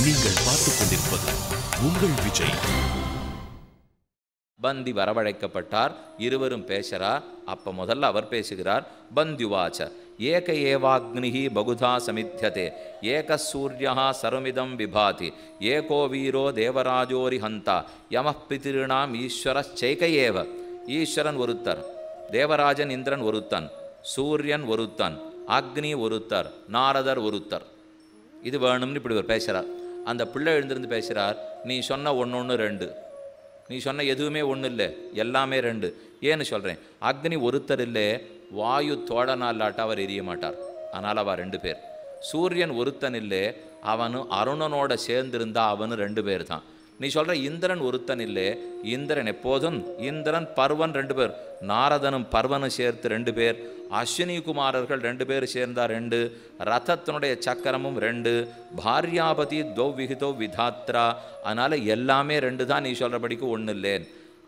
நீங்கள் பார்த்துக் கொண்டிருப்பது உங்கள் விஜய். பந்தி வரவழைக்கப்பட்டார். இருவரும் பேசுகிறார். அப்போ முதல்ல அவர் பேசுகிறார். பந்த்யுவாச்ச ஏக ஏவாக்னிஹி பகுதா சமித்யதே ஏக சூர்யா சர்வமிதம் விபாதி ஏகோ வீரோ தேவராஜோரி ஹந்தா யமः பிதிருணாம் ஈஸ்வரச்சைக ஏவ. ஈஸ்வரன் ஒருத்தர், தேவராஜன் இந்திரன் ஒருத்தன், சூரியன் ஒருத்தன், அக்னி ஒருத்தர், நாரதர் ஒருத்தர். இது வேணும்னு இப்படி ஒரு பேசுகிறார். அந்த பிள்ளை எழுந்திருந்து பேசுகிறார். நீ சொன்ன ஒன்று ரெண்டு, நீ சொன்ன எதுவுமே ஒன்றும் இல்லை, எல்லாமே ரெண்டு. ஏன்னு சொல்கிறேன், அக்னி ஒருத்தர் இல்லை, வாயு தோழனா இல்லாட்டா அவர் எரிய மாட்டார், அதனால் அவள் ரெண்டு பேர். சூரியன் ஒருத்தன் இல்லை, அவனு அருணனோட சேர்ந்திருந்தா அவனு ரெண்டு பேர் தான். நீ சொல்கிற இந்திரன் ஒருத்தன் இல்லை, இந்திரன் எப்போதும் இந்திரன் பர்வன் ரெண்டு பேர், நாரதனும் பர்வனும் சேர்த்து ரெண்டு பேர், அஸ்வினி குமாரர்கள் ரெண்டு பேர் சேர்ந்தா ரெண்டு, ரதத்தினுடைய சக்கரமும் ரெண்டு, பாரியாபதி தௌவிகிதோ விதாத்ரா, அதனால் எல்லாமே ரெண்டு தான். நீ சொல்கிறபடிக்கு ஒன்றும் இல்லேன்.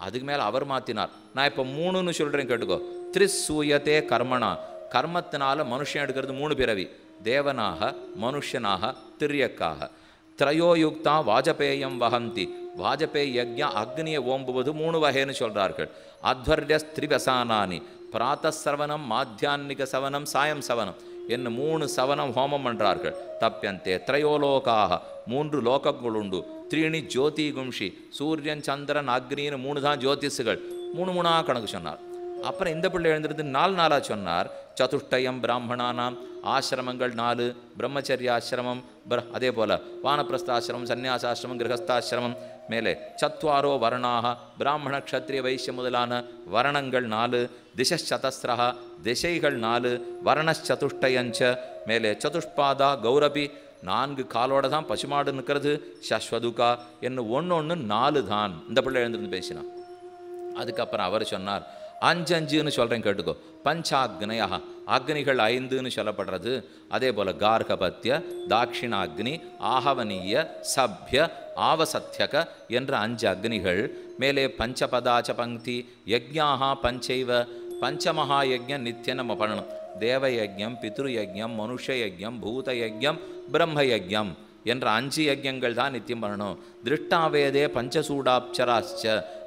அதுக்கு மேலே அவர் மாற்றினார். நான் இப்போ மூணுன்னு சொல்கிறேன் கேட்டுக்கோ. த்ரிசூயத்தே கர்மனா, கர்மத்தினால மனுஷன் எடுக்கிறது மூணு பிறவி, தேவனாக, மனுஷனாக, திரியக்காக. திரையோயுக்தா வாஜபேயம் வகந்தி, வாஜபேய யக்ஞா அக்னியை ஓம்புவது மூணு வகைன்னு சொல்கிறார்கள். அத்வர்ய ஸ்திரிவசானானி, பிராத்தசவனம், மாத்தியான்மிக சவனம், சாயம் சவனம் என்ன மூணு சவனம் ஹோமம் பண்ணுறார்கள். தப்பியந்தே திரையோலோகாக, மூன்று லோகங்கள் உண்டு. த்ரீணி ஜோதி கும்ஷி, சூரியன் சந்திரன் அக்னின்னு மூணு தான் ஜோதிஷுகள். மூணாக கணக்கு சொன்னார். அப்புறம் இந்த பிள்ளை எழுந்திருந்து நாலாக சொன்னார். சதுஷ்டயம் பிராமணானாம், ஆசிரமங்கள் 4, பிரம்மச்சரியாசிரமம், அதே போல் வானப்பிரஸ்தாசிரமம், சந்நியாசாசிரமம், கிரகஸ்தாசிரமம். மேலே சத்வாரோ வர்ணாக, பிராமண க்ஷத்ரிய வைசிய முதலான வர்ணங்கள் 4, திசச்சதஸ்ரா, திசைகள் 4, வர்ணச்சதுஷ்டயஞ்ச. மேலே சதுஷ்பாதா கௌரபி, 4 காலோட தான் பசுமாடு நிற்கிறது, சஸ்வதுகா என்ன ஒன்று 4 தான். இந்த பிள்ளை எழுந்திருந்து பேசினான். அதுக்கப்புறம் அவர் சொன்னார், 5 சொல்கிறேன் கேட்டுக்கோ. பஞ்சாக்னயா, அக்னிகள் 5ன்னு சொல்லப்படுறது. அதே போல் கார்கபத்திய, தாட்சிணாக்னி, ஆஹவனீய, சப்ய, ஆவசத்யக என்ற 5 அக்னிகள். மேலே பஞ்சபதாச்ச பங்கி யஜ்ஞாஹா பஞ்சைவ, பஞ்சமகா யஜ்ஞம் நித்தியம் நம்ம பண்ணணும். தேவயஜ்ஞம், பித்ருயஜ்ஞம், மனுஷ யஜ்ஞம், பூத யஜ்ஞம், பிரம்ம யஜ்ஞம் என்ற 5 யஜ்ஞங்கள் தான் நித்தியம் பண்ணணும். திருஷ்டாவேதே பஞ்சசூடாப்சராச்ச,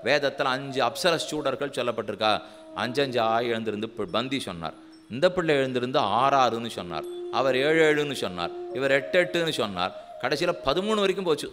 வேதத்தில் 5 அப்சரச்சூடர்கள் சொல்லப்பட்டிருக்கா. 5 எழுந்திருந்து பந்தி சொன்னார். இந்த பிள்ளை எழுந்திருந்து 6 சொன்னார். அவர் 7 சொன்னார். இவர் 8 சொன்னார். கடைசியில் 13 வரைக்கும் போச்சு.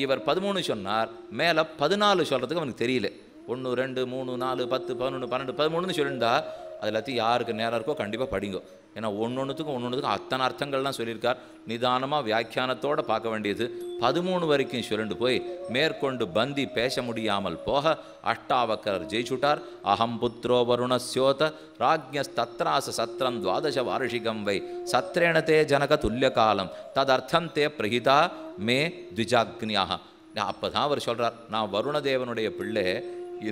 இவர் 13 சொன்னார். மேலே 14 சொல்கிறதுக்கு அவனுக்கு தெரியல. 1 2 3 4 10 11 12 13 சொல்லியிருந்தா அது எல்லாத்தையும் யாருக்கு நேரம் இருக்கோ கண்டிப்பாக படிங்கோ. ஏன்னா ஒன்றுத்துக்கும் அத்தனை அர்த்தங்கள்லாம் சொல்லியிருக்கார். நிதானமாக வியாக்கியானத்தோடு பார்க்க வேண்டியது. 13 வரைக்கும் சொல்லிட்டு போய் மேற்கொண்டு பந்தி பேச முடியாமல் போக அஷ்டாவக்கரர் ஜெயிச்சுட்டார். அகம் புத்திரோ வருணஸ்யோத ராஜ்யஸ்தத்ராச சத்திரம் 12 வார்ஷிகம் வை சத்ரேணத்தே ஜனக துல்லிய காலம் ததர்த்தம் தே பிரகிதா மே த்விஜாக்னியாக. அப்போ தான் அவர் சொல்கிறார், நான் வருணதேவனுடைய பிள்ளை,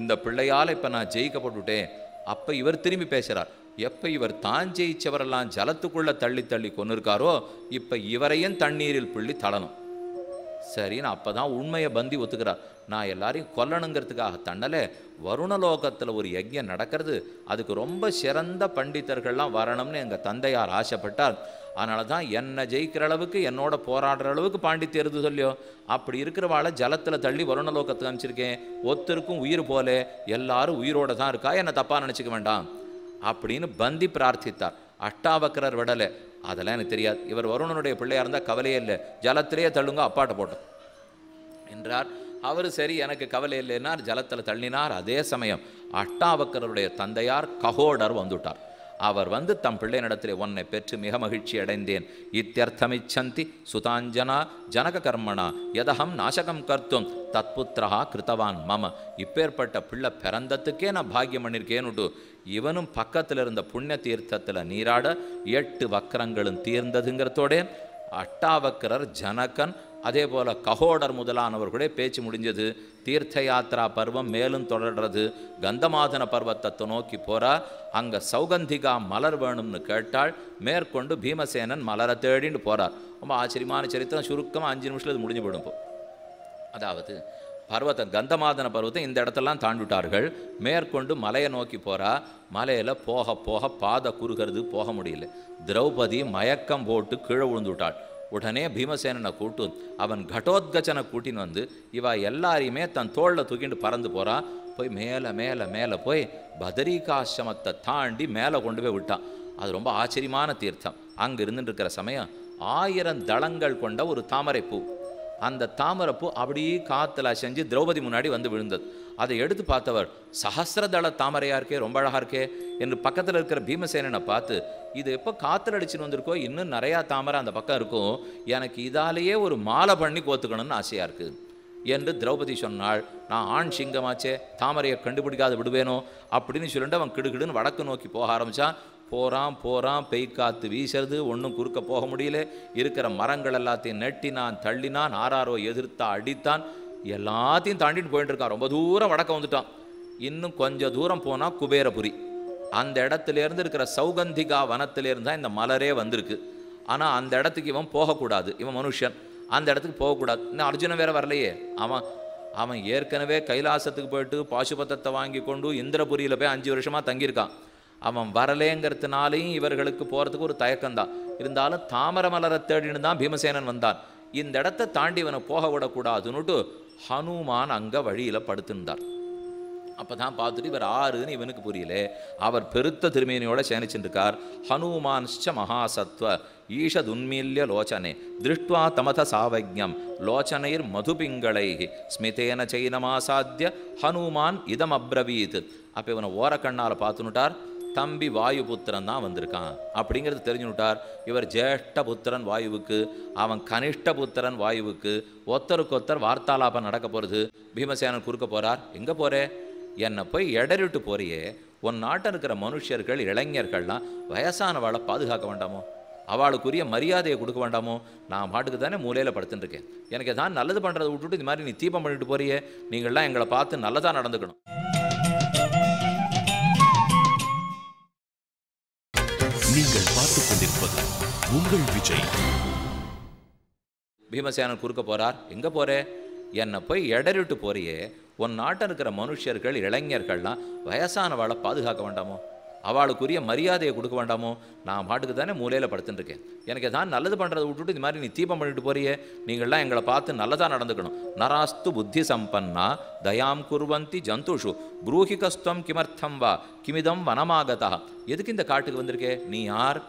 இந்த பிள்ளையால் இப்போ நான் ஜெயிக்கப்பட்டுட்டேன். அப்போ இவர் திரும்பி பேசுகிறார். எப்போ இவர் தான் ஜெயிச்சவரெல்லாம் ஜலத்துக்குள்ளே தள்ளி கொண்டு இருக்காரோ, இப்போ இவரையும் தண்ணீரில் பிள்ளி தள்ளணும். சரின்னு அப்போ தான் உண்மையை பந்தி ஒத்துக்கிறார். நான் எல்லாரையும் கொல்லணுங்கிறதுக்காக தண்டலை, வருணலோகத்தில் ஒரு யஜ்ஞம் நடக்கிறது, அதுக்கு ரொம்ப சிறந்த பண்டிதர்கள்லாம் வரணும்னு எங்கள் தந்தையார் ஆசைப்பட்டார். அதனால தான் என்னை ஜெயிக்கிற அளவுக்கு, என்னோட போராடுற அளவுக்கு பாண்டித்யருது சொல்லியோ. அப்படி இருக்கிறவாளை ஜலத்தில் தள்ளி வருணலோகத்துக்கு அனுப்பிச்சிருக்கேன். ஒருத்தருக்கும் உயிர் போல, எல்லாரும் உயிரோடு தான் இருக்கா, என்னை தப்பாக நினச்சிக்க வேண்டாம் அப்படின்னு பந்தி பிரார்த்தித்தார். அஷ்டாவக்கரர் விடலை. அதெல்லாம் எனக்கு தெரியாது, இவர் வருணனுடைய பிள்ளையாக இருந்தால் கவலையே இல்லை, ஜலத்திலேயே தள்ளுங்க அப்பாட்ட போட்டோம் என்றார். அவர் சரி எனக்கு கவலை இல்லைன்னார், ஜலத்தில் தள்ளினார். அதே சமயம் அஷ்டாவக்கரருடைய தந்தையார் ககோடர் வந்துட்டார். அவர் வந்து தம் பிள்ளையினிடத்தில் உன்னை பெற்று மிக மகிழ்ச்சி அடைந்தேன். இத்தியர்த்தமிச்சந்தி சுதாஞ்சனா ஜனக கர்மணா யதகம் நாசகம் கர்த்தும் தத்புத்திரா கிருத்தவான் மம. இப்பேற்பட்ட பிள்ளை பிறந்தத்துக்கே நான் பாக்கியம் பண்ணியிருக்கேன்னுட்டு இவனும் பக்கத்தில் இருந்த புண்ணிய தீர்த்தத்தில் நீராட 8 வக்கரங்களும் தீர்ந்ததுங்கிறதோடே அஷ்டாவக்கரர், ஜனகன், அதே போல் ககோடர் முதலானவர்களே பேச்சு முடிஞ்சது. தீர்த்த யாத்திரா பருவம் மேலும் தொடர்றது. கந்தமாதன பர்வத்தத்தை நோக்கி போகிறா. அங்கே சௌகந்திகா மலர் வேணும்னு கேட்டாள். மேற்கொண்டு பீமசேனன் மலரை தேடின்னு போகிறார். ரொம்ப ஆச்சரியமான சரித்திரம். சுருக்கமாக 5 நிமிஷத்தில் இது முடிஞ்சு போயிடும். அதாவது பர்வத்தம், கந்தமாதன பர்வத்தை இந்த இடத்தெல்லாம் தாண்டிவிட்டார்கள். மேற்கொண்டு மலையை நோக்கி போகிறா. மலையில் போக போக பாதை குறுகிறது, போக முடியல. திரௌபதி மயக்கம் போட்டு கீழே விழுந்து விட்டாள். உடனே பீமசேனனை கூட்டு அவன் கடோத்கச்சனை கூட்டின்னு வந்து இவ எல்லாரையுமே தன் தோளில் தூக்கிட்டு பறந்து போகிறான். போய் மேலே மேலே மேலே போய் பதரிகாசிரமத்தை தாண்டி மேலே கொண்டு போய் விட்டான். அது ரொம்ப ஆச்சரியமான தீர்த்தம். அங்கே இருந்துட்டு இருக்கிற சமயம் 1000 தளங்கள் கொண்ட ஒரு தாமரைப்பூ, அந்த தாமரைப்பூ அப்படியே காற்றுல செஞ்சு திரௌபதி முன்னாடி வந்து விழுந்தது. அதை எடுத்து பார்த்தவர், சஹசிரதள தாமரையாக இருக்கே, ரொம்ப அழகாக இருக்கே என்று பக்கத்தில் இருக்கிற பீமசேனனை பார்த்து, இது எப்போ காற்றுல அடிச்சுன்னு வந்திருக்கோ, இன்னும் நிறையா தாமரை அந்த பக்கம் இருக்கும், எனக்கு இதாலேயே ஒரு மாலை பண்ணி கோத்துக்கணும்னு ஆசையாக இருக்குது என்று திரௌபதி சொன்னாள். நான் ஆண் சிங்கமாச்சே, தாமரையை கண்டுபிடிக்காத விடுவேனோ அப்படின்னு சொல்லிட்டு அவன் கிடுகிடுன்னு வடக்கு நோக்கி போக ஆரம்பித்தான். போகிறான் பெய்காத்து வீசுறது, ஒன்றும் குறுக்க போக முடியல. இருக்கிற மரங்கள் எல்லாத்தையும் நெட்டினான், தள்ளினான், ஆறாரோ எதிர்த்தா அடித்தான், எல்லாத்தையும் தாண்டிட்டு போயிட்டு இருக்கான். ரொம்ப தூரம் வடக்க வந்துட்டான். இன்னும் கொஞ்சம் தூரம் போனால் குபேரபுரி. அந்த இடத்துலேருந்து இருக்கிற சௌகந்திகா வனத்திலேருந்து தான் இந்த மலரே வந்திருக்கு. ஆனால் அந்த இடத்துக்கு இவன் போகக்கூடாது, இவன் மனுஷன், அந்த இடத்துக்கு போகக்கூடாது. இன்னும் அர்ஜுனன் வேற வரலையே. அவன் ஏற்கனவே கைலாசத்துக்கு போயிட்டு பாசுபத்தத்தை வாங்கி கொண்டு இந்திரபுரியில் போய் 5 வருஷமாக தங்கியிருக்கான். அவன் வரலேங்கிறதுனாலையும் இவர்களுக்கு போகிறதுக்கு ஒரு தயக்கம்தான். இருந்தாலும் தாமரை மலரை தேடின்னு தான் பீமசேனன் வந்தான். இந்த இடத்தை தாண்டி இவனை போக விடக்கூடாதுன்னுட்டு ஹனுமான் அங்கே வழியில் படுத்திருந்தார். அப்போ தான் பார்த்துட்டு இவர் ஆறுன்னு இவனுக்கு புரியல. அவர் பெருத்த திருமேனியோட சேனிச்சுருக்கார். ஹனுமான்ச்ச மகாசத்வ ஈஷதுன்மீல்ய லோச்சனே திருஷ்டுவா தமத சாவஜ்யம் லோச்சனைர் மதுபிங்களை ஸ்மிதேன சைனமாசாத்திய ஹனுமான் இதம் அப்ரவீத். அப்போ இவனை ஓரக்கண்ணால் பார்த்துனுட்டார். தம்பி வாயுபுத்திரன் தான் வந்திருக்கான் அப்படிங்கிறது தெரிஞ்சுட்டார். இவர் ஜேஷ்ட புத்திரன் வாயுவுக்கு, அவன் கனிஷ்ட புத்திரன் வாயுவுக்கு. ஒருத்தருக்கொத்தர் வார்த்தாலாபம் நடக்க போகிறது. பீமசேனன் குறுக்க போகிறார். எங்கே போகிறே? என்னை போய் எடறிட்டு போறியே. உன் நாட்டில் இருக்கிற மனுஷர்கள் இளைஞர்கள்லாம் வயசானவாளை பாதுகாக்க வேண்டாமோ, அவளுக்குரிய மரியாதையை கொடுக்க வேண்டாமோ? நான் பாட்டுக்கு தானே மூலையில் படுத்துட்டுருக்கேன். எனக்கு எதாவது நல்லது பண்ணுறதை விட்டுட்டு இந்த மாதிரி நீ தீபம் பண்ணிட்டு போறியே. நீங்கள்லாம் எங்களை பார்த்து நல்லதாக நடந்துக்கணும். நீங்கள் பார்த்துக் கொண்டிருப்பது உங்கள் விஜய். பீமசேனன் குறுக்க போகிறார். எங்கே போகிறே? என்னை போய் எடறிட்டு போறியே. உன் நாட்டில் இருக்கிற மனுஷர்கள் இளைஞர்கள்லாம் வயசானவாளை பாதுகாக்க வேண்டாமோ, அவளுக்குரிய மரியாதையை கொடுக்க வேண்டாமோ? நான் பாட்டுக்கு தானே மூலையில் படுத்துட்டுருக்கேன். எனக்கு எதாவது நல்லது பண்ணுறதை விட்டுட்டு இந்த மாதிரி நீ தீபம் பண்ணிட்டு போறியே. நீங்கள்லாம் எங்களை பார்த்து நல்லதாக நடந்துக்கணும். நராஸ்து புத்தி சம்பன்னா தயாம் குர்வந்தி ஜந்துஷு ப்ரூஹி கஸ்தம் கிமர்த்தம் வா கிமிதம் வனமாகதா. எதுக்கு இந்த காட்டுக்கு வந்திருக்கே? நீ யார்?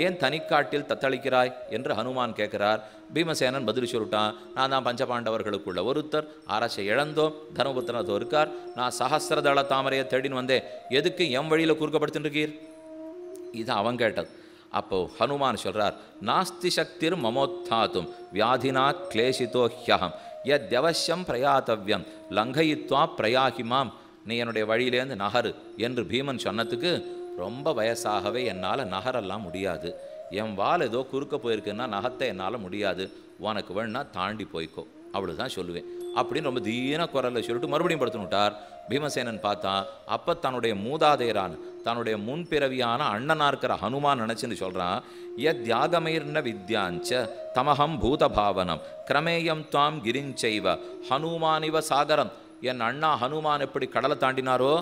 ஏன் தனிக்காட்டில் தத்தளிக்கிறாய் என்று ஹனுமான் கேட்கிறார். பீமசேனன் பதில் சொல்லிட்டான். நான் தான் பஞ்சபாண்டவர்களுக்குள்ள ஒருத்தர், அரசை இழந்தோம், தர்மபுத்திரனதோ இருக்கார். நான் சஹசிரதள தாமரையை தேடின்னு வந்தேன். எதுக்கு என் வழியில் குறுக்கப்படுத்திருக்கீர்? இது அவன் கேட்டது. அப்போ ஹனுமான் சொல்றார், நாஸ்தி சக்திர் மமோத்தாத்தும் வியாதினா கிளேசிதோ ஹ்யஹம் யத்யவசியம் பிரயாத்தவ்யம் லங்கயித்வா பிரயாகிமாம். நீ என்னுடைய வழியிலேருந்து நகரு என்று பீமன் சொன்னதுக்கு, ரொம்ப வயசாகவே என்னால் நகரெல்லாம் முடியாது, என் வால் ஏதோ குறுக்க போயிருக்குன்னா நகத்தை என்னால் முடியாது, உனக்கு வேணா தாண்டி போய்க்கோ, அவ்வளோதான் சொல்லுவேன் அப்படின்னு ரொம்ப தீன குரலில் சொல்லிட்டு மறுபடியும் படுத்துனுட்டார். பீமசேனன் பார்த்தா அப்போ தன்னுடைய மூதாதையரான தன்னுடைய முன்பிறவியான அண்ணனாக இருக்கிற ஹனுமான் நினச்சின்னு சொல்கிறான். யத்யாகமைர்ன வித்யாஞ்ச தமஹம் பூதபாவனம் கிரமேயம் துவாம் கிரிஞ்சைவ ஹனுமானிவ சாகரம். என் அண்ணா ஹனுமான் எப்படி கடலை தாண்டினாரோ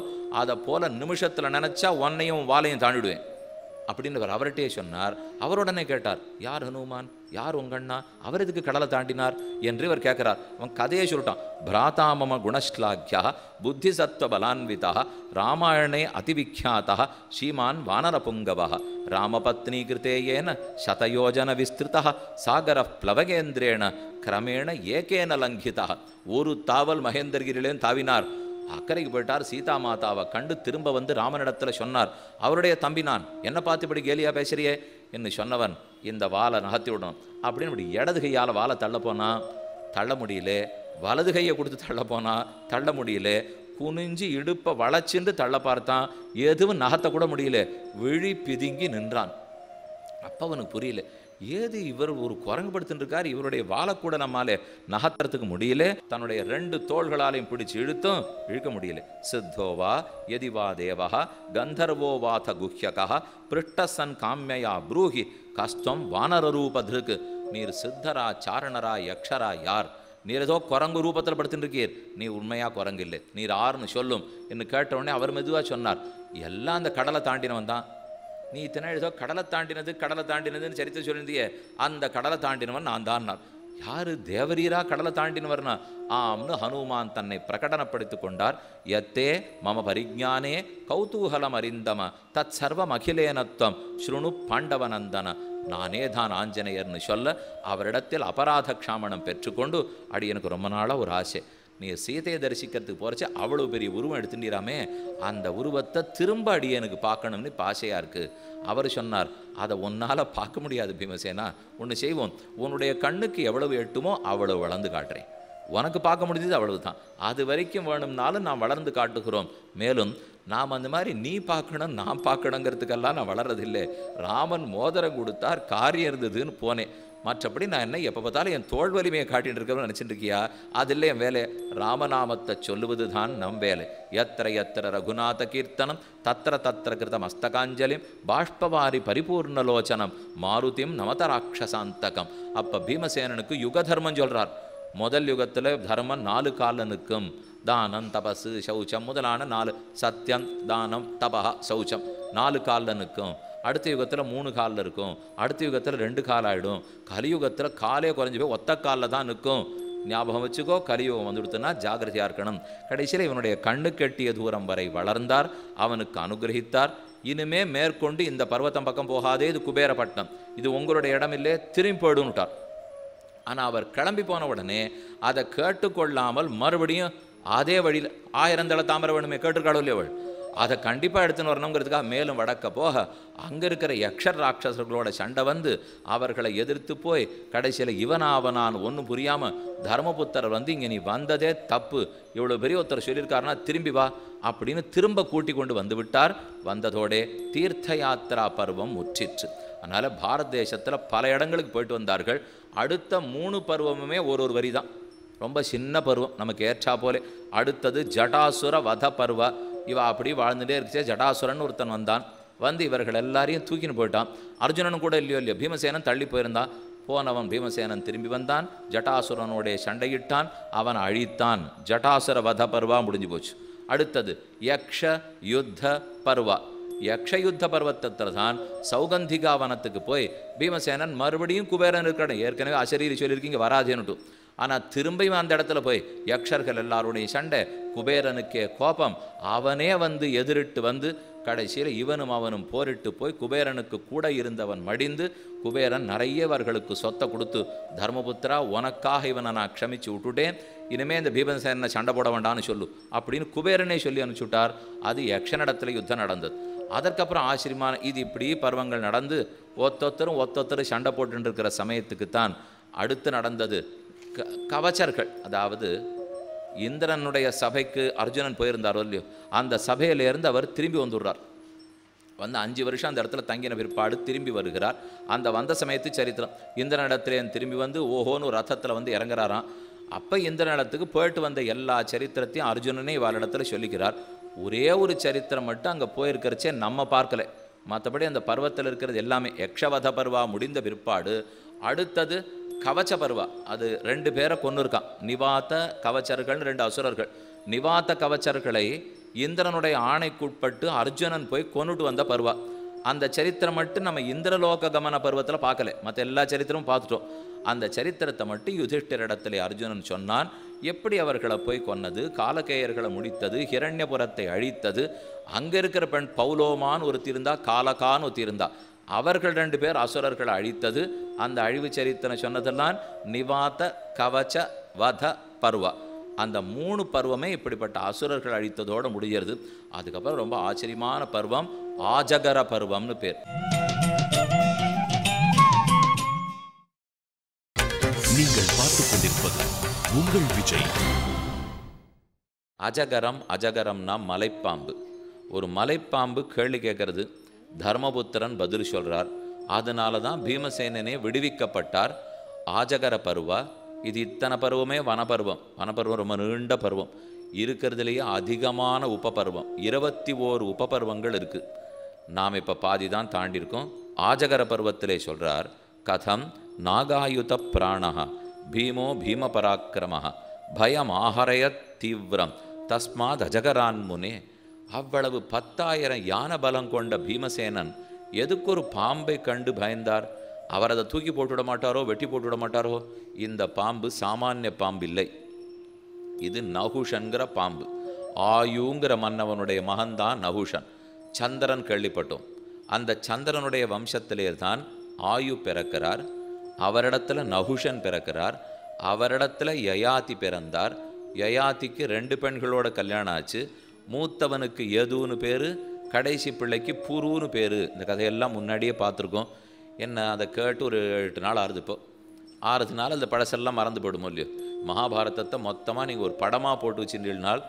அதை போல நிமிஷத்தில் நினச்சா உன்னையும் வாலையும் தாண்டிடுவேன் அப்படின்னு அவர்கிட்டே சொன்னார். அவருடனே கேட்டார், யார் ஹனுமான், யார் உங்க அண்ணா, அவர் எதுக்கு கடலை தாண்டினார் என்று இவர் கேட்கிறார். அவன் கதையை சொல்லிட்டான். பிராதாமம குணஸ்லாக்கியா புத்தி சத்வ பலான்விதா ராமாயணே அதிவிக்யாதா ஸ்ரீமான் வானரபுங்கவ ராமபத்னி கிருத்தேயேன சதயோஜன விஸ்திருதா சாகர பிளவகேந்திரேண கிரமேண ஏகேன லங்கிதா. ஒரு தாவல் மகேந்திரகிரிலேன்னு தாவினார். அக்கறைக்கு போயிட்டார். சீதா மாதாவை கண்டு திரும்ப வந்து ராமனிடத்தில் சொன்னார், அவருடைய தம்பி நான், என்னை பார்த்து இப்படி கேலியா பேசுறியே என்று சொன்னவன், இந்த வாலை நகர்த்தி விடணும் அப்படின்னு இப்படி இடது கையால் வாலை தள்ள போனா தள்ள முடியல, வலது கையை கொடுத்து தள்ள போனா தள்ள முடியல, குனிஞ்சு இடுப்பை வளைச்சின்று தள்ள பார்த்தான், எதுவும் நகர்த்த கூட முடியல, விழி பிதுங்கி நின்றான். அப்போ அவனுக்கு புரியல, ஏது இவர் ஒரு குரங்குபடுத்தின்னு இருக்கார், இவருடைய வாழக்கூட நம்மாலே நகர்த்துறதுக்கு முடியல, தன்னுடைய 2 தோள்களாலையும் பிடிச்சு இழுத்தும் இழுக்க முடியல. சித்தோவா எதிவா தேவா கந்தர்வோ வாத குஹ்யகா பிருஷ்டசன் காமியா ப்ரூஹி கஸ்தம் வானரரூபதிருக்கு. நீர் சித்தரா சாரணரா யக்ஷரா யார்? நீர் ஏதோ குரங்கு ரூபத்தில் படுத்துட்டு இருக்கீர், நீ உண்மையாக குரங்கு இல்லை, நீர் ஆறுன்னு சொல்லும் என்று கேட்டவுடனே அவர் மெதுவாக சொன்னார், எல்லாம் அந்த கடலை தாண்டினவன் தான், நீ இத்தனை ஏதோ கடலை தாண்டினதுன்னு சரித்திரம் சொல்லியிருந்தியே, அந்த கடலை தாண்டினவன் நான் தான். யாரு தேவரீரா கடலை தாண்டினவர்னா? ஆம்னு ஹனுமான் தன்னை பிரகடனப்படுத்தி கொண்டார். யத்தே மம பரிஜானே கௌதூகலம் அறிந்தம தத் சர்வம் அகிலேனத்வம் ஸ்ருணு பாண்டவநந்தன. நானே தான் ஆஞ்சநேயர்னு சொல்ல அவரிடத்தில் அபராத க்ஷாமணம் பெற்றுக்கொண்டு, அடி எனக்கு ரொம்ப நாளாக ஒரு ஆசை, நீ சீதையை தரிசிக்கிறதுக்கு போகிறச்ச அவ்வளோ பெரிய உருவம் எடுத்துட்டீராமே, அந்த உருவத்தை திரும்ப அடியனுக்கு பார்க்கணும்னு பாசையாக இருக்குது. அவர் சொன்னார், அதை உன்னால் பார்க்க முடியாது பீமசேனா, ஒன்று செய்வோம், உன்னுடைய கண்ணுக்கு எவ்வளவு எட்டுமோ அவ்வளவு வளர்ந்து காட்டுறேன், உனக்கு பார்க்க முடிஞ்சது அவ்வளவு தான், அது வரைக்கும் வேணும்னாலும் நான் வளர்ந்து காட்டுகிறோம். மேலும் நாம் அந்த மாதிரி நீ பார்க்கணும் நான் பார்க்கணுங்கிறதுக்கெல்லாம் நான் வளர்றதில்லை. ராமன் மோதிரம் கொடுத்தார், காரியம் இருந்ததுன்னு போனேன், மற்றபடி நான் என்ன எப்போ பார்த்தாலும் என் தோல் வலிமையை காட்டின்னு இருக்கணும்னு நினச்சிட்டு இருக்கியா? அது இல்லை என் வேலை. ராமநாமத்தை சொல்லுவது தான் நம் வேலை. எத்திர எத்திர ரகுநாத கீர்த்தனம் தத்திர தத்திர கிருத மஸ்தகாஞ்சலிம் பாஷ்பவாரி பரிபூர்ணலோச்சனம் மாருதிம் நமத ராட்சசாந்தகம். அப்போ பீமசேனனுக்கு யுக தர்மம் சொல்கிறார். முதல் யுகத்தில் தர்மம் 4 காலில் நிற்கும். தானம் தபசு சௌச்சம் முதலான 4, சத்தியம் தானம் தபா சௌச்சம் 4 காலில் நிற்கும். அடுத்த யுகத்தில் 3 காலில் இருக்கும். அடுத்த யுகத்தில் 2 கால் ஆகிடும். கலியுகத்தில் காலே குறைஞ்சி போய் ஒத்த காலில் தான் நிற்கும். ஞாபகம் வச்சுக்கோ, கலியுகம் வந்துடுத்துன்னா ஜாகிரதையாக இருக்கணும். கடைசியில் இவனுடைய கண்ணு கெட்டிய தூரம் வரை வளர்ந்தார், அவனுக்கு அனுகிரகித்தார். இனிமே மேற்கொண்டு இந்த பர்வத்தம் பக்கம் போகாதே, இது குபேரப்பட்டினம், இது உங்களுடைய இடம் இல்லையே, திரும்பி போயிடுன்னுட்டார். ஆனால் அவர் கிளம்பி போன உடனே அதை கேட்டுக்கொள்ளாமல் மறுபடியும் அதே வழியில் 1000 தள தாமரை வேணுமே கேட்டுருக்காளோ இல்லையோ, அதை கண்டிப்பாக எடுத்துன்னு வரணுங்கிறதுக்காக மேலும் வடக்க போக அங்கே இருக்கிற யக்ஷர் ராட்சசர்களோட சண்டை வந்து அவர்களை எதிர்த்து போய் கடைசியில் இவனாவனான் ஒன்றும் புரியாமல் தர்மபுத்திரர் வந்து இங்கே நீ வந்ததே தப்பு, இவ்வளோ பெரிய ஒருத்தர் சொல்லியிருக்காருன்னா திரும்பி வா அப்படின்னு திரும்ப கூட்டி கொண்டு வந்து விட்டார். வந்ததோடே தீர்த்த யாத்திரா பருவம் முற்றிற்று. அதனால் பாரத தேசத்தில் பல இடங்களுக்கு போயிட்டு வந்தார்கள். அடுத்த 3 பருவமுமே ஒரு வரி தான், ரொம்ப சின்ன பருவம், நமக்கு ஏற்றா போலே. அடுத்தது ஜடாசுர வத பருவ. இவ அப்படி வாழ்ந்துட்டே இருந்துச்சே, ஜடாசுரன் ஒருத்தன் வந்தான், வந்து இவர்கள் எல்லாரையும் தூக்கின்னு போயிட்டான். அர்ஜுனனும் கூட இல்லையோ, பீமசேனன் தள்ளி போயிருந்தான். போனவன் பீமசேனன் திரும்பி வந்தான், ஜட்டாசுரனுடைய சண்டையிட்டான், அவன் அழித்தான். ஜட்டாசுர வத பருவா முடிஞ்சு போச்சு. அடுத்தது யக்ஷ யுத்த பருவா. யக்ஷ யுத்த பர்வத்தத்தில் தான் சௌகந்திகா வனத்துக்கு போய் பீமசேனன் மறுபடியும் குபேரன் இருக்கிற, ஏற்கனவே அசரீரி சொல்லியிருக்கீங்க வராதேன்னுட்டு, ஆனால் திரும்பியும் அந்த இடத்துல போய் யக்ஷர்கள் எல்லாருடைய சண்டை, குபேரனுக்கே கோபம், அவனே வந்து எதிரிட்டு வந்து கடைசியில் இவனும் அவனும் போரிட்டு போய் குபேரனுக்கு கூட இருந்தவன் மடிந்து, குபேரன் நிறையவர்களுக்கு சொத்தை கொடுத்து, தர்மபுத்திரா உனக்காக இவனை நான் க்ஷமிச்சு விட்டுட்டேன், இனிமேல் இந்த பீமசேனனை சண்டை போட வேண்டான்னு சொல்லு அப்படின்னு குபேரனே சொல்லி அனுப்பிச்சுட்டார். அது யக்ஷனிடத்தில் யுத்தம் நடந்தது. அதற்கப்புறம் ஆச்சரியமான இது இப்படி பருவங்கள் நடந்து ஒத்தொத்தரும் சண்டை போட்டுருக்கிற சமயத்துக்குத்தான் அடுத்து நடந்தது கவச்சர்கள். அதாவது இந்திரனுடைய சபைக்கு அர்ஜுனன் போயிருந்தாரோ இல்லையோ, அந்த சபையிலேருந்து அவர் திரும்பி வந்துடுறார். வந்து 5 வருஷம் அந்த இடத்துல தங்கின பிற்பாடு திரும்பி வருகிறார். அந்த வந்த சமயத்து சரித்திரம், இந்திரனிடத்திலே திரும்பி வந்து ஓஹோன்னு ரதத்தில் வந்து இறங்குறாராம். அப்போ இந்திரனிடத்துக்கு போயிட்டு வந்த எல்லா சரித்திரத்தையும் அர்ஜுனனே இவளிடத்துல சொல்லிக்கிறார். ஒரே ஒரு சரித்திரம் மட்டும் அங்கே போயிருக்கிறச்சே நம்ம பார்க்கல, மற்றபடி அந்த பருவத்தில் இருக்கிறது எல்லாமே. யக்ஷவத பருவா முடிந்த பிற்பாடு அடுத்தது கவச்ச பருவா. அது 2 பேரை கொன்று இருக்கான், நிவாத கவச்சர்கள் 2 அசுரர்கள். நிவாத கவச்சர்களை இந்திரனுடைய ஆணைக்குட்பட்டு அர்ஜுனன் போய் கொண்டுட்டு வந்த பருவா. அந்த சரித்திரம் மட்டும் நம்ம இந்திரலோக கமன பருவத்தில் பார்க்கல, மற்ற எல்லா சரித்திரமும் பார்த்துட்டோம். அந்த சரித்திரத்தை மட்டும் யுதிஷ்டிரிடத்திலே அர்ஜுனன் சொன்னான். எப்படி அவர்களை போய் கொன்னது, காலகேயர்களை முடித்தது, ஹிரண்யபுரத்தை அழித்தது, அங்கே இருக்கிற பெண் பௌலோமான் ஒருத்தி இருந்தா, காலகான் ஒருத்தி இருந்தா, அவர்கள் 2 பேர் அசுரர்களை அழித்தது. அந்த அழிவு சரித்திரம் சொன்னதெல்லாம் நிவாத கவச்ச வத பருவா. அந்த 3 பருவமே இப்படிப்பட்ட அசுரர்கள் அழித்ததோடு முடிகிறது. அதுக்கப்புறம் ரொம்ப ஆச்சரியமான பருவம் ஆஜகர பருவம்னு பேர். நீங்கள் பார்த்துக் கொண்டிருப்பது உங்கள் விஜய். அஜகரம்னா மலைப்பாம்பு. ஒரு மலைப்பாம்பு கேள்வி கேட்கறது, தர்மபுத்திரன் பதில் சொல்றார். அதனால தான் பீமசேனனே விடுவிக்கப்பட்டார். ஆஜகர பருவா. இது இத்தனை பருவமே வனப்பருவம். வனப்பருவம் ரொம்ப நீண்ட பருவம், இருக்கிறதுலேயே அதிகமான உபபருவம். 21 உபபருவங்கள் இருக்குது. நாம் இப்போ பாதி தான் தாண்டியிருக்கோம். ஆஜகர பருவத்திலே சொல்கிறார், கதம் நாகாயுத பிராணா பீமோ பீம பராக்கிரம பயம் ஆஹரய தீவிரம் தஸ்மாத் அஜகரான் முனே. அவ்வளவு 10,000 யான பலம் கொண்ட பீமசேனன் எதுக்கு ஒரு பாம்பை கண்டு பயந்தார்? அவர் அதை தூக்கி போட்டு விட மாட்டாரோ, வெட்டி போட்டு விட மாட்டாரோ? இந்த பாம்பு சாமானிய பாம்பு இல்லை, இது நகுஷன்கிற பாம்பு. ஆயுங்கிற மன்னவனுடைய மகன்தான் நகுஷன். சந்திரன் கேள்விப்பட்டோம். அந்த சந்திரனுடைய வம்சத்திலே தான் ஆயு பிறக்கிறார். அவரிடத்துல நகுஷன் பிறக்கிறார். அவரிடத்துல யயாதி பிறந்தார். யயாதிக்கு 2 பெண்களோட கல்யாணம் ஆச்சு. மூத்தவனுக்கு யதுன்னு பேர், கடைசி பிள்ளைக்கு புருன்னு பேர். இந்த கதையெல்லாம் முன்னாடியே பார்த்துருக்கோம். என்ன அதை கேட்டு ஒரு 8 நாள் ஆறுது. இப்போ 6 நாள் அந்த பழசெல்லாம் மறந்து போயிடுமோ இல்லையோ. மகாபாரதத்தை மொத்தமாக நீங்கள் ஒரு படமாக போட்டு வச்சுருந்தீங்கனால்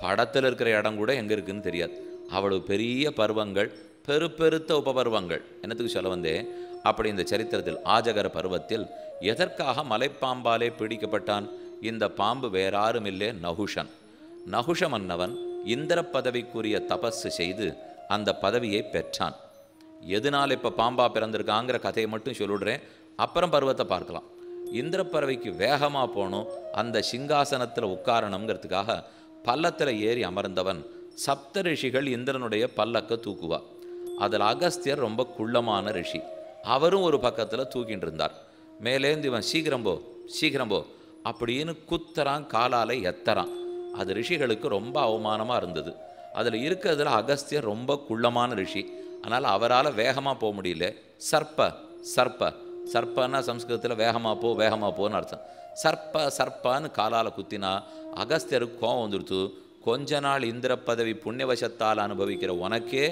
படத்தில் இருக்கிற இடம் கூட எங்கே இருக்குதுன்னு தெரியாது. அவ்வளவு பெரிய பருவங்கள், பெருத்த உபபருவங்கள். என்னத்துக்கு சொல்ல வந்தேன், அப்படி இந்த சரித்திரத்தில் ஆஜகர பருவத்தில் எதற்காக மலைப்பாம்பாலே பிடிக்கப்பட்டான்? இந்த பாம்பு வேறாரும் இல்லை, நகுஷன். நகுஷ மன்னவன் இந்திர பதவிக்குரிய தபஸ் செய்து அந்த பதவியை பெற்றான். எதனால் இப்போ பாம்பா பிறந்திருக்காங்கிற கதையை மட்டும் சொல்லிடுறேன், அப்புறம் பருவத்தை பார்க்கலாம். இந்திர பறவைக்கு வேகமாக போகணும், அந்த சிங்காசனத்தில் உட்காரணுங்கிறதுக்காக பல்லத்தில் ஏறி அமர்ந்தவன் சப்த ரிஷிகள் இந்திரனுடைய பல்லக்க தூக்குவா. அதில் அகஸ்தியர் ரொம்ப குள்ளமான ரிஷி, அவரும் ஒரு பக்கத்தில் தூக்கிட்டு இருந்தார். மேலேந்து இவன் சீக்கிரம் போ அப்படின்னு குத்துறான், காலால் எத்தறான். அது ரிஷிகளுக்கு ரொம்ப அவமானமாக இருந்தது. அதில் இருக்கிறதுல அகஸ்தியர் ரொம்ப குள்ளமான ரிஷி, அதனால் அவரால் வேகமாக போக முடியல. சர்ப்பன்னா சம்ஸ்கிருதத்தில் வேகமாக போன்னு அர்த்தம். சர்ப்பான்னு காலால் குத்தினா அகஸ்தியருக்கு கோவம் வந்துடுத்து. கொஞ்ச நாள் இந்திர பதவி புண்ணியவசத்தால் அனுபவிக்கிற உனக்கே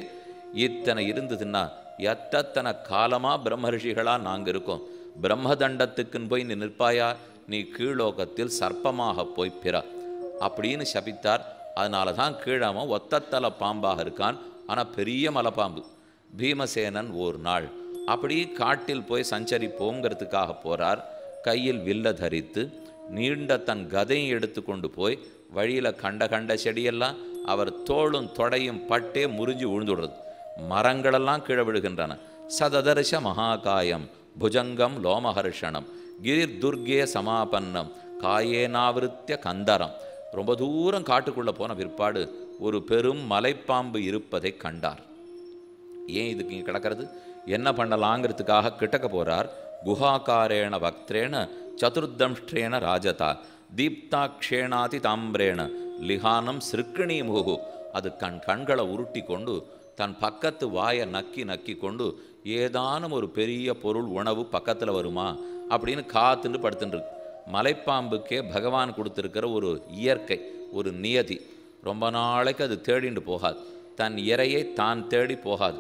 இத்தனை இருந்ததுன்னா எத்தனை காலமாக பிரம்மரிஷிகளாக நாங்கள் இருக்கோம். பிரம்மதண்டத்துக்குன்னு போய் நீ நிற்பாயா? நீ கீழோகத்தில் சர்ப்பமாக போய் பிற அப்படின்னு சபித்தார். அதனால தான் கீழாமல் ஒத்தத்தலை பாம்பாக இருக்கான், ஆனால் பெரிய மலைப்பாம்பு. பீமசேனன் ஒரு நாள் அப்படி காட்டில் போய் சஞ்சரிப்போங்கிறதுக்காக போகிறார். கையில் வில்ல தரித்து நீண்ட தன் கதையும் எடுத்து கொண்டு போய் வழியில் கண்ட செடியெல்லாம் அவர் தோளும் தொடையும் பட்டே முறிஞ்சு விழுந்துடுறது. மரங்களெல்லாம் கீழே விழுகின்றன. சததர்ஷ மகாகாயம் புஜங்கம் லோமஹர்ஷணம் கிரிர் துர்கே சமாபன்னம் காயேனாவிருத்திய கந்தரம். ரொம்ப தூரம் காட்டுக்குள்ளே போன பிற்பாடு ஒரு பெரும் மலைப்பாம்பு இருப்பதை கண்டார். ஏன் இதுக்கு இங்கே கிடக்கிறது, என்ன பண்ணலாங்கிறதுக்காக கிட்டக்க போகிறார். குஹாக்காரேண வக்திரேண சதுர்தம்ஷ்டேன ராஜதா தீப்தாக்ஷேணாதி தாம்பிரேண லிஹானம் சிறுக்கிணி முகு. அது கண்களை உருட்டி கொண்டு தன் பக்கத்து வாயை நக்கி கொண்டு ஏதானும் ஒரு பெரிய பொருள் உணவு பக்கத்தில் வருமா அப்படின்னு காத்துட்டு படுத்துட்டுருக்கு. மலைப்பாம்புக்கே பகவான் கொடுத்துருக்கிற ஒரு இயற்கை, ஒரு நியதி. ரொம்ப நாளைக்கு அது தேடிண்டு போகாது, தன் இரையை தான் தேடி போகாது.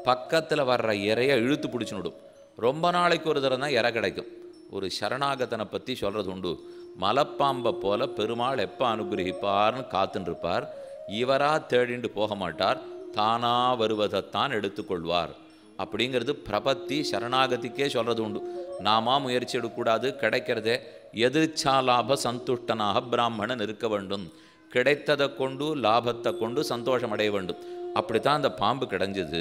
பக்கத்தில் வர்ற இறையை இழுத்து பிடிச்சுனுடும். ரொம்ப நாளைக்கு ஒரு தடவை தான் இறை கிடைக்கும். ஒரு சரணாகதனை பற்றி சொல்கிறது உண்டு. மலைப்பாம்பை போல பெருமாள் எப்போ அனுகிரகிப்பார்னு காத்துருப்பார். இவராக தேடிண்டு போக மாட்டார், தானாக வருவதைத்தான் எடுத்துக்கொள்வார் அப்படிங்கிறது பிரபத்தி சரணாகதிக்கே சொல்கிறது உண்டு. நாம முயற்சி எடுக்கக்கூடாது, கிடைக்கிறதே எதிர்ச்சா லாப சந்துஷ்டனாக பிராமணன் இருக்க வேண்டும். கிடைத்ததை கொண்டு லாபத்தை கொண்டு சந்தோஷம் அடைய வேண்டும். அப்படித்தான் அந்த பாம்பு கிடைஞ்சது.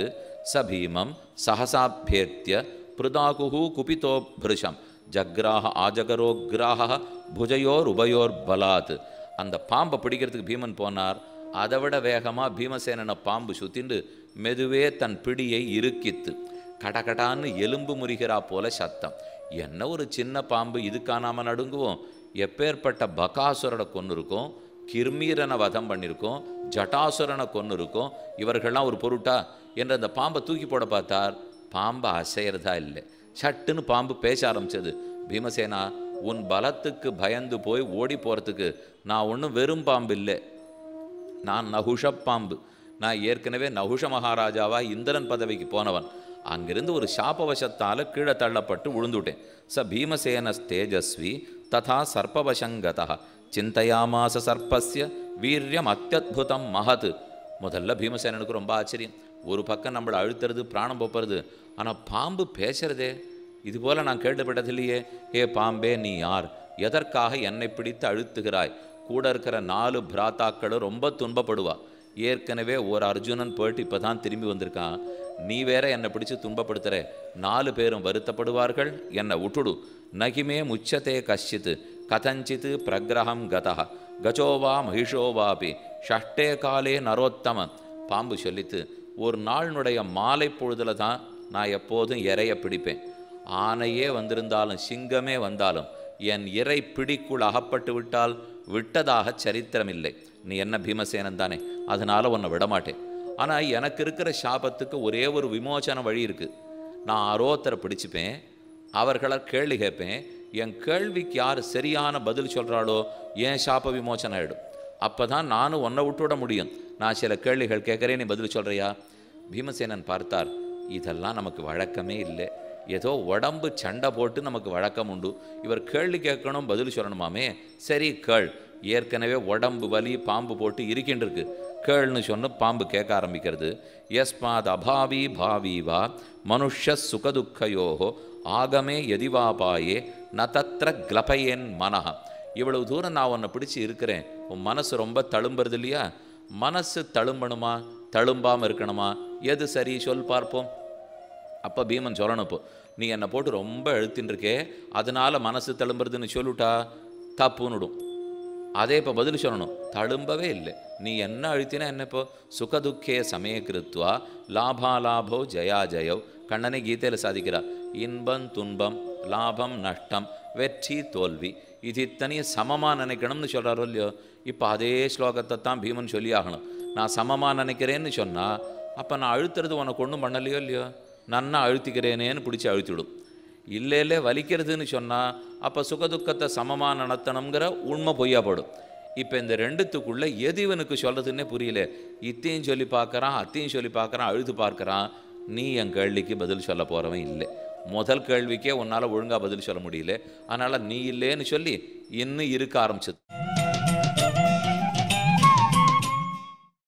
சபீமம் சஹசாபியேத்திய பிருதாகுஹு குபிதோ பிருஷம் ஜக்ராஹ ஆஜகரோக்ராஹ புஜயோர் உபயோர் பலாத். அந்த பாம்பை பிடிக்கிறதுக்கு பீமன் போனார். அதை விட வேகமாக பீமசேனனை பாம்பு சுத்திண்டு மெதுவே தன் பிடியை இறுக்கித்து கடகடான்னு எலும்பு முறிகிறா போல சத்தம். என்ன ஒரு சின்ன பாம்பு, இதுக்காக நாம் நடுங்குவோம்? எப்பேற்பட்ட பகாசுரனை கொன்று இருக்கும், கிர்மீரனை வதம் பண்ணியிருக்கோம், ஜட்டாசுரனை கொன்று இருக்கும், இவர்கள்லாம் ஒரு பொருட்டா என்று அந்த பாம்பை தூக்கி போட பார்த்தார். பாம்பை அசைகிறதா இல்லை. சட்டுன்னு பாம்பு பேச ஆரம்பிச்சது. பீமசேனா, உன் பலத்துக்கு பயந்து போய் ஓடி போகிறதுக்கு நான் ஒன்றும் வெறும் பாம்பு இல்லை, நான் நகுஷ பாம்பு. நான் ஏற்கனவே நகுஷ மகாராஜாவா இந்திரன் பதவிக்கு போனவன். அங்கிருந்து ஒரு சாபவசத்தால் கீழே தள்ளப்பட்டு விழுந்துட்டேன். ச பீமசேன தேஜஸ்வி ததா சர்ப்பவசங்கதா சிந்தையாமாச சர்ப்பஸ்ய வீரியம் அத்தியுதம் மகத். முதல்ல பீமசேனனுக்கு ரொம்ப ஆச்சரியம். ஒரு பக்கம் நம்மளை அழுத்துறது, பிராணம் போப்புறது, ஆனால் பாம்பு பேசுறதே, இதுபோல் நான் கேள்விப்பட்டதில்லையே. ஏ பாம்பே, நீ யார்? எதற்காக என்னை பிடித்து அழுத்துகிறாய்? கூட இருக்கிற 4 பிராத்தாக்களும் ரொம்ப துன்பப்படுவா. ஏற்கனவே ஒரு அர்ஜுனன் போயிட்டு இப்போ தான் திரும்பி வந்திருக்கான். நீ வேற என்னை பிடிச்சி துன்பப்படுத்துகிற. 4 பேரும் வருத்தப்படுவார்கள், என்னை விட்டுடு. நகிமே முச்சதே கஷ்டித் கதஞ்சித் பிரகிரகம் கதா கஜோவா மகிஷோவாபி ஷஷ்டே காலே நரோத்தம. பாம்பு சொல்லித்து, ஒரு நாளினுடைய மாலை பொழுதில் தான் நான் எப்போதும் இறைய பிடிப்பேன். ஆனையே வந்திருந்தாலும் சிங்கமே வந்தாலும் என் இறை பிடிக்குள் அகப்பட்டு விட்டால் விட்டதாக சரித்திரமில்லை. நீ என்ன பீமசேனன் தானே, அதனால் உன்னை விடமாட்டேன். ஆனால் எனக்கு இருக்கிற சாபத்துக்கு ஒரே ஒரு விமோசன வழி இருக்குது. நான் ஆரோத்தரை பிடிச்சிப்பேன், அவர்களை கேள்வி கேட்பேன். என் கேள்விக்கு யார் சரியான பதில் சொல்கிறாளோ என் சாப விமோசனம் ஆகிடும். அப்போ தான் நானும் உன்னை விட்டுவிட முடியும். நான் சில கேள்விகள் கேட்குறேன், நீ பதில் சொல்கிறியா? பீமசேனன் பார்த்தார், இதெல்லாம் நமக்கு வழக்கமே இல்லை. ஏதோ உடம்பு சண்டை போட்டு நமக்கு வழக்கம் உண்டு. இவர் கேள்வி கேட்கணும், பதில் சொல்லணுமாமே. சரி கேள். ஏற்கனவே உடம்பு வலி பாம்பு போட்டு இருக்கின்றிருக்கு. கேள்னு சொன்ன பாம்பு கேட்க ஆரம்பிக்கிறது. யஸ்மாத் அபாவி பாவீவா மனுஷ சுகதுக்கையோகோ ஆகமே எதிவாபாயே ந தத்ர கிளபையேன் மனஹா. இவ்வளவு தூரம் நான் உன்னை பிடிச்சி இருக்கிறேன், உன் மனசு ரொம்ப தழும்புறது இல்லையா? மனசு தழும்பணுமா தழும்பாமல் இருக்கணுமா? எது சரி சொல் பார்ப்போம். அப்போ பீமன் சொல்லணும், இப்போ நீ என்னை போட்டு ரொம்ப அழுத்தின்னு இருக்கே, அதனால் மனசு தழும்புறதுன்னு சொல்லிவிட்டா தப்புன்னுடும். அதே இப்போ பதில் சொல்லணும், தழும்பவே இல்லை, நீ என்ன அழுத்தினா என்ன? இப்போ சுகதுக்கே சமயக்கிருத்வா லாபாலாபோ ஜயா ஜயவ். கண்ணனை கீதையில் சாதிக்கிறா, இன்பம் துன்பம் லாபம் நஷ்டம் வெற்றி தோல்வி இது இத்தனையும் சமமாக நினைக்கணும்னு சொல்கிறாரோ இல்லையோ? இப்போ அதே ஸ்லோகத்தை தான் பீமன் சொல்லி ஆகணும். நான் சமமாக நினைக்கிறேன்னு சொன்னால் அப்போ நான் அழுத்துறது உனக்கு ஒன்றும் பண்ணலையோ இல்லையோ? நன்னா அழுத்திக்கிறேனேன்னு பிடிச்சி அழுத்திவிடும். இல்லைல்லே வலிக்கிறதுன்னு சொன்னால் அப்போ சுகதுக்கத்தை சமமாக நடத்தணுங்கிற உண்மை பொய்யா போடும். இப்போ இந்த ரெண்டுத்துக்குள்ளே எது இவனுக்கு சொல்கிறதுன்னே புரியல. இத்தையும் சொல்லி பார்க்குறான், அத்தையும் சொல்லி பார்க்குறான், அழுது பார்க்குறான். நீ என் கேள்விக்கு பதில் சொல்ல போகிறவன் இல்லை. முதல் கேள்விக்கே உன்னால் ஒழுங்காக பதில் சொல்ல முடியல, அதனால் நீ இல்லைன்னு சொல்லி இன்னும் இருக்க ஆரம்பிச்சது.